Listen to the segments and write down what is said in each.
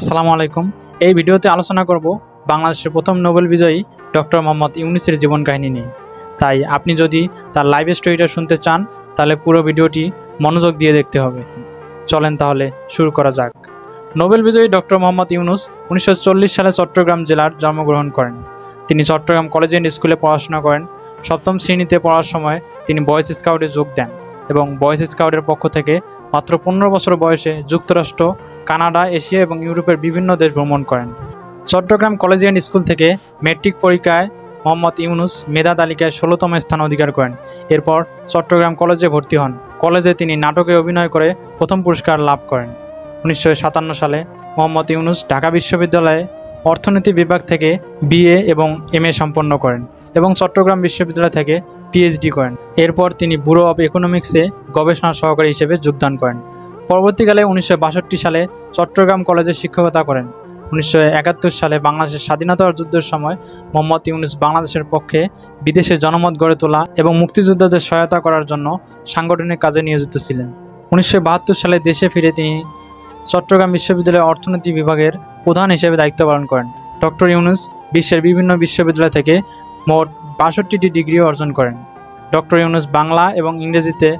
আসসালামু আলাইকুম। এই ভিডিওতে আলোচনা করব বাংলাদেশের প্রথম নোবেল বিজয়ী ডক্টর মোহাম্মদ ইউনূসের জীবন কাহিনী নিয়ে। তাই আপনি যদি তার লাইভ স্টোরিটা শুনতে চান তাহলে পুরো ভিডিওটি মনোযোগ দিয়ে দেখতে হবে। চলেন তাহলে শুরু করা যাক। নোবেল বিজয়ী ডক্টর মোহাম্মদ ইউনূস 1940 সালে চট্টগ্রাম জেলার জন্মগ্রহণ করেন। তিনি চট্টগ্রাম কলেজ অ্যান্ড স্কুলে পড়াশোনা করেন। সপ্তম শ্রেণীতে পড়ার সময় তিনি বয়েজ স্কাউটে যোগ দেন এবং বয়েজ স্কাউটের পক্ষ থেকে মাত্র 15 বছর বয়সে যুক্তরাষ্ট্র, কানাডা, এশিয়া এবং ইউরোপের বিভিন্ন দেশ ভ্রমণ করেন। চট্টগ্রাম কলেজ অ্যান্ড স্কুল থেকে ম্যাট্রিক পরীক্ষায় মোহাম্মদ ইউনূস মেধা তালিকায় 16তম স্থান অধিকার করেন। এরপর চট্টগ্রাম কলেজে ভর্তি হন। কলেজে তিনি নাটকে অভিনয় করে প্রথম পুরস্কার লাভ করেন। 1957 সালে মোহাম্মদ ইউনূস ঢাকা বিশ্ববিদ্যালয়ে অর্থনীতি বিভাগ থেকে BA এবং MA সম্পন্ন করেন এবং চট্টগ্রাম বিশ্ববিদ্যালয় থেকে PhD করেন। এরপর তিনি ব্যুরো অব ইকোনমিক্সে গবেষণা সহকারী হিসেবে যোগদান করেন। পরবর্তীকালে 1962 সালে চট্টগ্রাম কলেজে শিক্ষকতা করেন। 1971 সালে বাংলাদেশের স্বাধীনতা যুদ্ধের সময় মোহাম্মদ ইউনূস বাংলাদেশের পক্ষে বিদেশে জনমত গড়ে তোলা এবং মুক্তিযোদ্ধাদের সহায়তা করার জন্য সাংগঠনিক কাজে নিয়োজিত ছিলেন। 1972 সালে দেশে ফিরে তিনি চট্টগ্রাম বিশ্ববিদ্যালয়ের অর্থনীতি বিভাগের প্রধান হিসেবে দায়িত্ব পালন করেন। ডক্টর ইউনূস বিশ্বের বিভিন্ন বিশ্ববিদ্যালয় থেকে মোট 62টি ডিগ্রি অর্জন করেন। ডক্টর ইউনূস বাংলা এবং ইংরেজিতে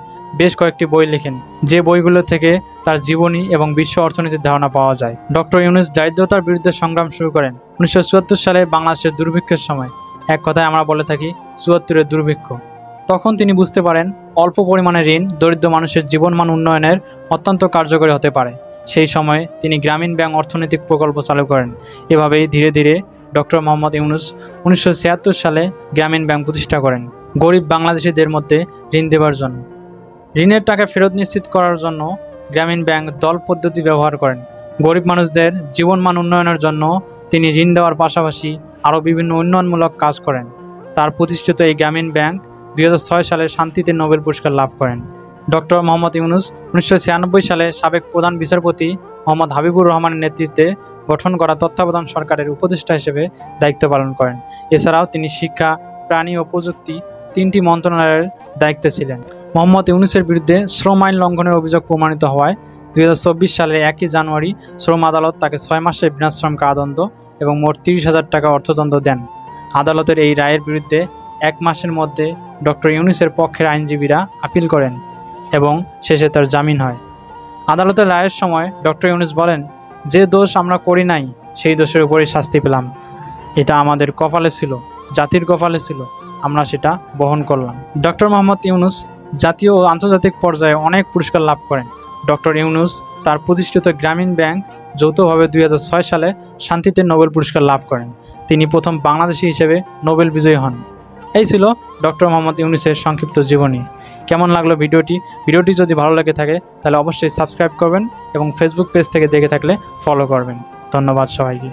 বেশ কয়েকটি বই লেখেন, যে বইগুলো থেকে তার জীবনী এবং বিশ্ব অর্থনীতির ধারণা পাওয়া যায়। ডক্টর ইউনূস দারিদ্রতার বিরুদ্ধে সংগ্রাম শুরু করেন 1974 সালে বাংলাদেশের দুর্ভিক্ষের সময়। এক কথায় আমরা বলে থাকি 74-এর দুর্ভিক্ষ। তখন তিনি বুঝতে পারেন অল্প পরিমাণে ঋণ দরিদ্র মানুষের জীবনমান উন্নয়নের অত্যন্ত কার্যকরী হতে পারে। সেই সময়ে তিনি গ্রামীণ ব্যাংক অর্থনৈতিক প্রকল্প চালু করেন। এভাবেই ধীরে ধীরে ডক্টর মোহাম্মদ ইউনূস 1976 সালে গ্রামীণ ব্যাংক প্রতিষ্ঠা করেন গরিব বাংলাদেশিদের মধ্যে ঋণ দেওয়ার জন্য। ঋণের টাকা ফেরত নিশ্চিত করার জন্য গ্রামীণ ব্যাংক দল পদ্ধতি ব্যবহার করেন। গরিব মানুষদের জীবনমান উন্নয়নের জন্য তিনি ঋণ দেওয়ার পাশাপাশি আরও বিভিন্ন উন্নয়নমূলক কাজ করেন। তার প্রতিষ্ঠিত এই গ্রামীণ ব্যাংক 2006 সালে শান্তিতে নোবেল পুরস্কার লাভ করেন। ডক্টর মোহাম্মদ ইউনূস 1996 সালে সাবেক প্রধান বিচারপতি মোহাম্মদ হাবিবুর রহমানের নেতৃত্বে গঠন করা তত্ত্বাবধান সরকারের উপদেষ্টা হিসেবে দায়িত্ব পালন করেন। এছাড়াও তিনি শিক্ষা, প্রাণী ও প্রযুক্তি 3টি মন্ত্রণালয়ের দায়িত্বে ছিলেন। মোহাম্মদ ইউনূসের বিরুদ্ধে শ্রম আইন লঙ্ঘনের অভিযোগ প্রমাণিত হওয়ায় 2024 সালের 1 জানুয়ারি শ্রম আদালত তাকে 6 মাসের বিনাশ্রম কারাদণ্ড এবং মোট 30,000 টাকা অর্থদণ্ড দেন। আদালতের এই রায়ের বিরুদ্ধে 1 মাসের মধ্যে ডক্টর ইউনূসের পক্ষের আইনজীবীরা আপিল করেন এবং শেষে তার জামিন হয়। আদালতের রায়ের সময় ডক্টর ইউনূস বলেন, যে দোষ আমরা করি নাই সেই দোষের উপরেই শাস্তি পেলাম। এটা আমাদের কপালে ছিল, জাতির কপালে ছিল, আমরা সেটা বহন করলাম। ডক্টর মোহাম্মদ ইউনূস জাতীয় ও আন্তর্জাতিক পর্যায়ে অনেক পুরস্কার লাভ করেন। ডক্টর ইউনূস তার প্রতিষ্ঠিত গ্রামীণ ব্যাংক যৌথভাবে 2006 সালে শান্তিতে নোবেল পুরস্কার লাভ করেন। তিনি প্রথম বাংলাদেশি হিসেবে নোবেল বিজয়ী হন। এই ছিল ডক্টর মোহাম্মদ ইউনূসের সংক্ষিপ্ত জীবনী। কেমন লাগলো ভিডিওটি যদি ভালো লেগে থাকে তাহলে অবশ্যই সাবস্ক্রাইব করবেন এবং ফেসবুক পেজ থেকে দেখে থাকলে ফলো করবেন। ধন্যবাদ সবাইকে।